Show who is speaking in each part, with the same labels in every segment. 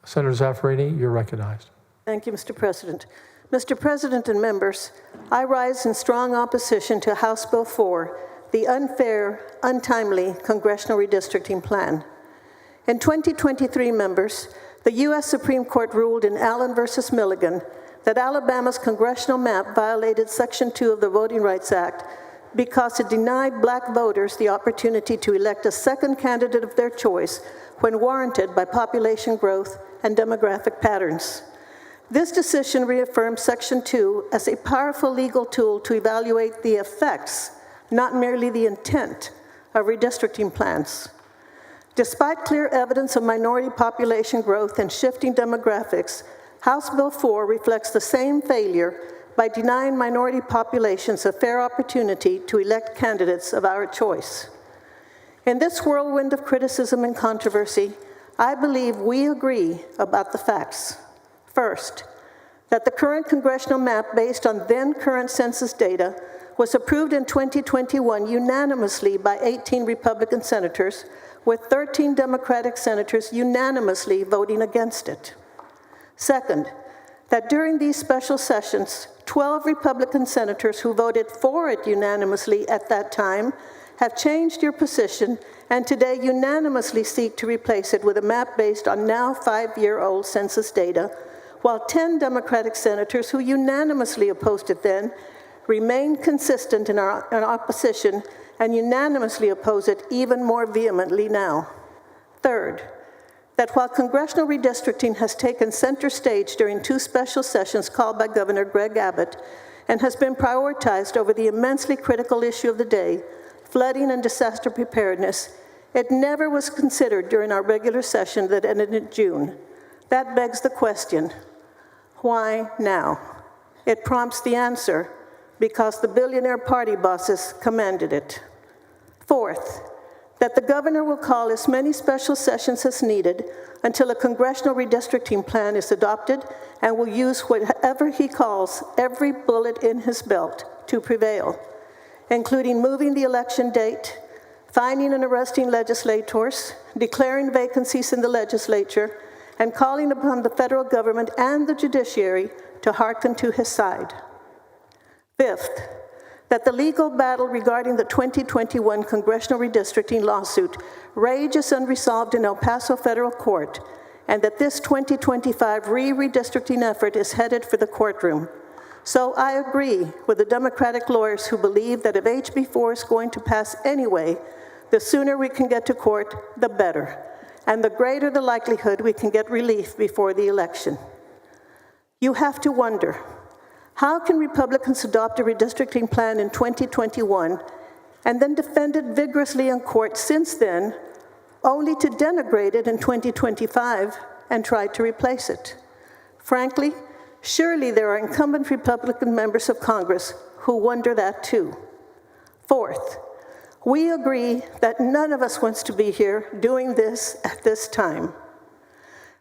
Speaker 1: Senator Zaffirini, you're recognized.
Speaker 2: Thank you, Mr. President. Mr. President and members, I rise in strong opposition to House Bill 4, the unfair, untimely congressional redistricting plan. In 2023, members, the U.S. Supreme Court ruled in Allen versus Milligan that Alabama's congressional map violated Section 2 of the Voting Rights Act because it denied Black voters the opportunity to elect a second candidate of their choice when warranted by population growth and demographic patterns. This decision reaffirms Section 2 as a powerful legal tool to evaluate the effects, not merely the intent, of redistricting plans. Despite clear evidence of minority population growth and shifting demographics, House Bill 4 reflects the same failure by denying minority populations a fair opportunity to elect candidates of our choice. In this whirlwind of criticism and controversy, I believe we agree about the facts. First, that the current congressional map based on then current census data was approved in 2021 unanimously by 18 Republican senators, with 13 Democratic senators unanimously voting against it. Second, that during these special sessions, 12 Republican senators who voted for it unanimously at that time have changed your position and today unanimously seek to replace it with a map based on now 5-year-old census data, while 10 Democratic senators who unanimously opposed it then remain consistent in our opposition and unanimously oppose it even more vehemently now. Third, that while congressional redistricting has taken center stage during 2 special sessions called by Governor Greg Abbott and has been prioritized over the immensely critical issue of the day, flooding and disaster preparedness, it never was considered during our regular session that ended in June. That begs the question, why now? It prompts the answer, because the billionaire party bosses commanded it. Fourth, that the governor will call as many special sessions as needed until a congressional redistricting plan is adopted and will use whatever he calls every bullet in his belt to prevail, including moving the election date, finding and arresting legislators, declaring vacancies in the legislature, and calling upon the federal government and the judiciary to hearken to his side. Fifth, that the legal battle regarding the 2021 congressional redistricting lawsuit rages unresolved in El Paso federal court, and that this 2025 redistricting effort is headed for the courtroom. So I agree with the Democratic lawyers who believe that if HB 4 is going to pass anyway, the sooner we can get to court, the better, and the greater the likelihood we can get relief before the election. You have to wonder, how can Republicans adopt a redistricting plan in 2021 and then defend it vigorously in court since then, only to denigrate it in 2025 and try to replace it? Frankly, surely there are incumbent Republican members of Congress who wonder that too. Fourth, we agree that none of us wants to be here doing this at this time.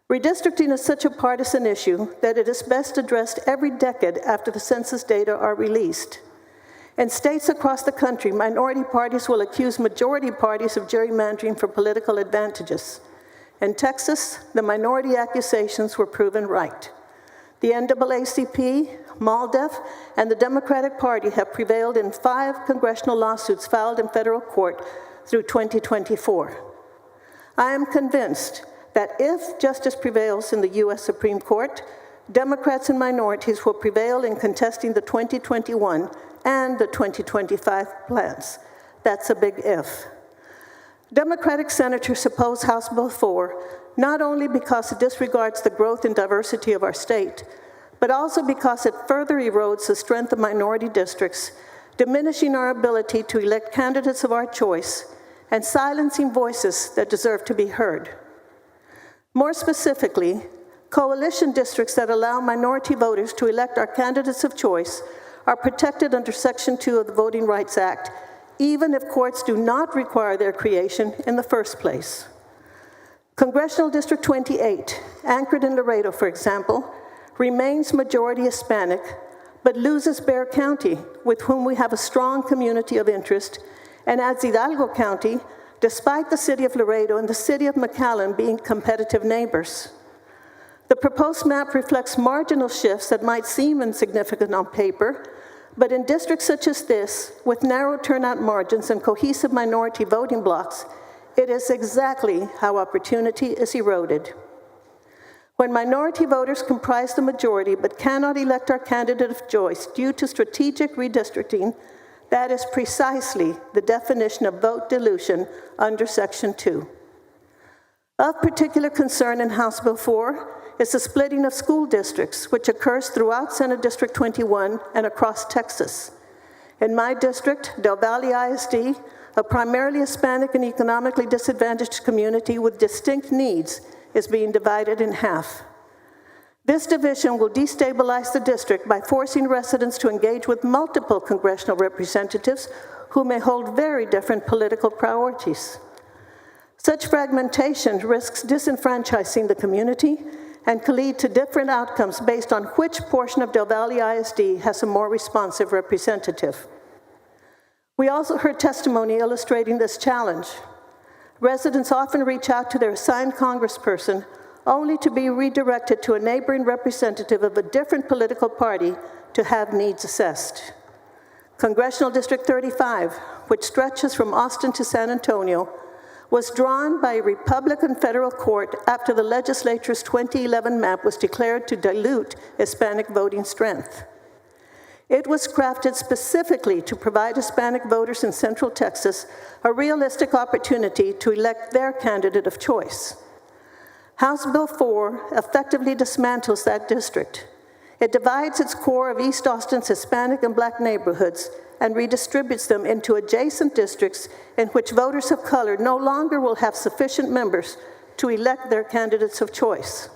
Speaker 2: Redistricting is such a partisan issue that it is best addressed every decade after the census data are released. In states across the country, minority parties will accuse majority parties of gerrymandering for political advantages. In Texas, the minority accusations were proven right. The NAACP, MALDEF, and the Democratic Party have prevailed in 5 congressional lawsuits filed in federal court through 2024. I am convinced that if justice prevails in the U.S. Supreme Court, Democrats and minorities will prevail in contesting the 2021 and the 2025 plans. That's a big if. Democratic senators oppose House Bill 4 not only because it disregards the growth and diversity of our state, but also because it further erodes the strength of minority districts, diminishing our ability to elect candidates of our choice and silencing voices that deserve to be heard. More specifically, coalition districts that allow minority voters to elect our candidates of choice are protected under Section 2 of the Voting Rights Act, even if courts do not require their creation in the first place. Congressional District 28, anchored in Laredo, for example, remains majority Hispanic, but loses Bexar County, with whom we have a strong community of interest, and adds Hidalgo County, despite the city of Laredo and the city of McAllen being competitive neighbors. The proposed map reflects marginal shifts that might seem insignificant on paper, but in districts such as this, with narrow turnout margins and cohesive minority voting blocks, it is exactly how opportunity is eroded. When minority voters comprise the majority but cannot elect our candidate of choice due to strategic redistricting, that is precisely the definition of vote dilution under Section 2. Of particular concern in House Bill 4 is the splitting of school districts, which occurs throughout Senate District 21 and across Texas. In my district, Del Valle ISD, a primarily Hispanic and economically disadvantaged community with distinct needs, is being divided in half. This division will destabilize the district by forcing residents to engage with multiple congressional representatives who may hold very different political priorities. Such fragmentation risks disenfranchising the community and can lead to different outcomes based on which portion of Del Valle ISD has a more responsive representative. We also heard testimony illustrating this challenge. Residents often reach out to their assigned congressperson only to be redirected to a neighboring representative of a different political party to have needs assessed. Congressional District 35, which stretches from Austin to San Antonio, was drawn by a Republican federal court after the legislature's 2011 map was declared to dilute Hispanic voting strength. It was crafted specifically to provide Hispanic voters in Central Texas a realistic opportunity to elect their candidate of choice. House Bill 4 effectively dismantles that district. It divides its core of East Austin's Hispanic and Black neighborhoods and redistributes them into adjacent districts in which voters of color no longer will have sufficient members to elect their candidates of choice.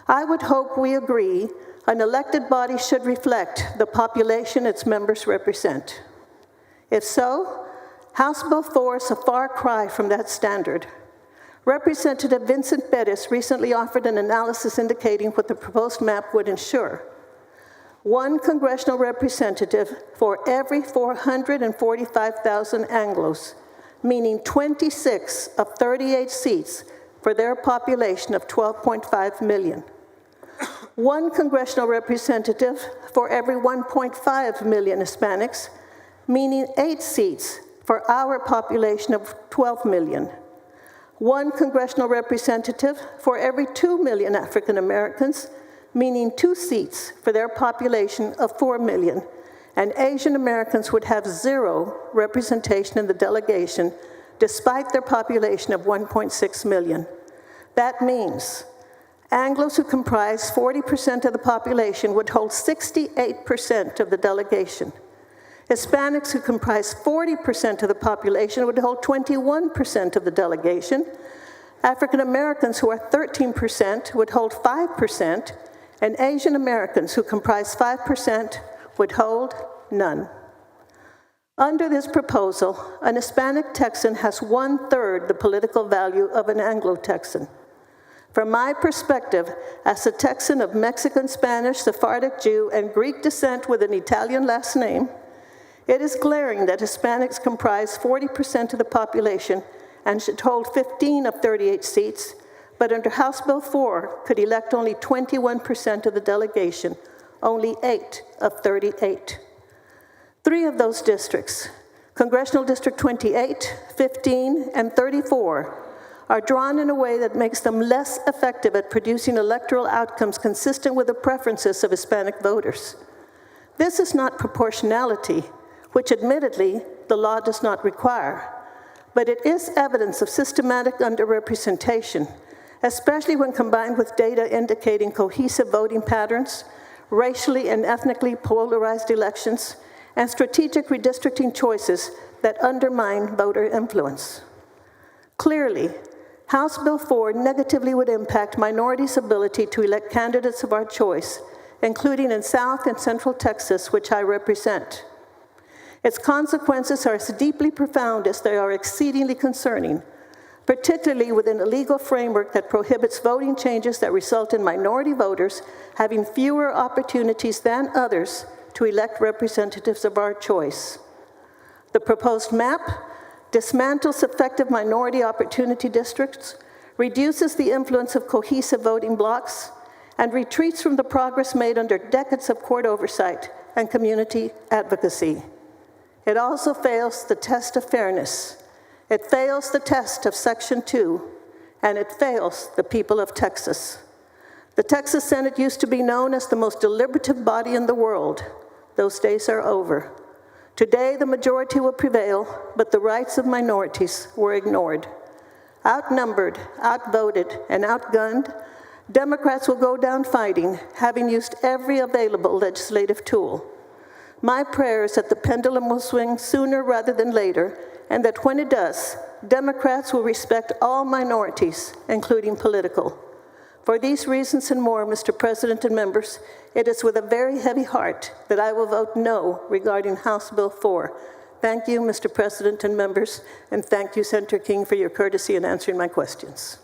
Speaker 2: I would hope we agree an elected body should reflect the population its members represent. If so, House Bill 4 is a far cry from that standard. Representative Vincent Bettis recently offered an analysis indicating what the proposed map would ensure. One congressional representative for every 445,000 Anglos, meaning 26 of 38 seats for their population of 12.5 million. One congressional representative for every 1.5 million Hispanics, meaning 8 seats for our population of 12 million. One congressional representative for every 2 million African Americans, meaning 2 seats for their population of 4 million, and Asian Americans would have 0 representation in the delegation despite their population of 1.6 million. That means Anglos who comprise 40% of the population would hold 68% of the delegation. Hispanics who comprise 40% of the population would hold 21% of the delegation. African Americans, who are 13%, would hold 5%, and Asian Americans, who comprise 5%, would hold none. Under this proposal, an Hispanic Texan has 1/3 the political value of an Anglo-Texan. From my perspective, as a Texan of Mexican, Spanish, Sephardic Jew, and Greek descent with an Italian last name, it is glaring that Hispanics comprise 40% of the population and should hold 15 of 38 seats, but under House Bill 4 could elect only 21% of the delegation, only 8 of 38. 3 of those districts, Congressional District 28, 15, and 34, are drawn in a way that makes them less effective at producing electoral outcomes consistent with the preferences of Hispanic voters. This is not proportionality, which admittedly the law does not require, but it is evidence of systematic underrepresentation, especially when combined with data indicating cohesive voting patterns, racially and ethnically polarized elections, and strategic redistricting choices that undermine voter influence. Clearly, House Bill 4 negatively would impact minorities' ability to elect candidates of our choice, including in South and Central Texas, which I represent. Its consequences are as deeply profound as they are exceedingly concerning, particularly within a legal framework that prohibits voting changes that result in minority voters having fewer opportunities than others to elect representatives of our choice. The proposed map dismantles effective minority opportunity districts, reduces the influence of cohesive voting blocs, and retreats from the progress made under decades of court oversight and community advocacy. It also fails the test of fairness. It fails the test of Section 2, and it fails the people of Texas. The Texas Senate used to be known as the most deliberative body in the world. Those days are over. Today, the majority will prevail, but the rights of minorities were ignored. Outnumbered, outvoted, and outgunned, Democrats will go down fighting, having used every available legislative tool. My prayer is that the pendulum will swing sooner rather than later, and that when it does, Democrats will respect all minorities, including political. For these reasons and more, Mr. President and members, it is with a very heavy heart that I will vote no regarding House Bill 4. Thank you, Mr. President and members, and thank you, Senator King, for your courtesy in answering my questions.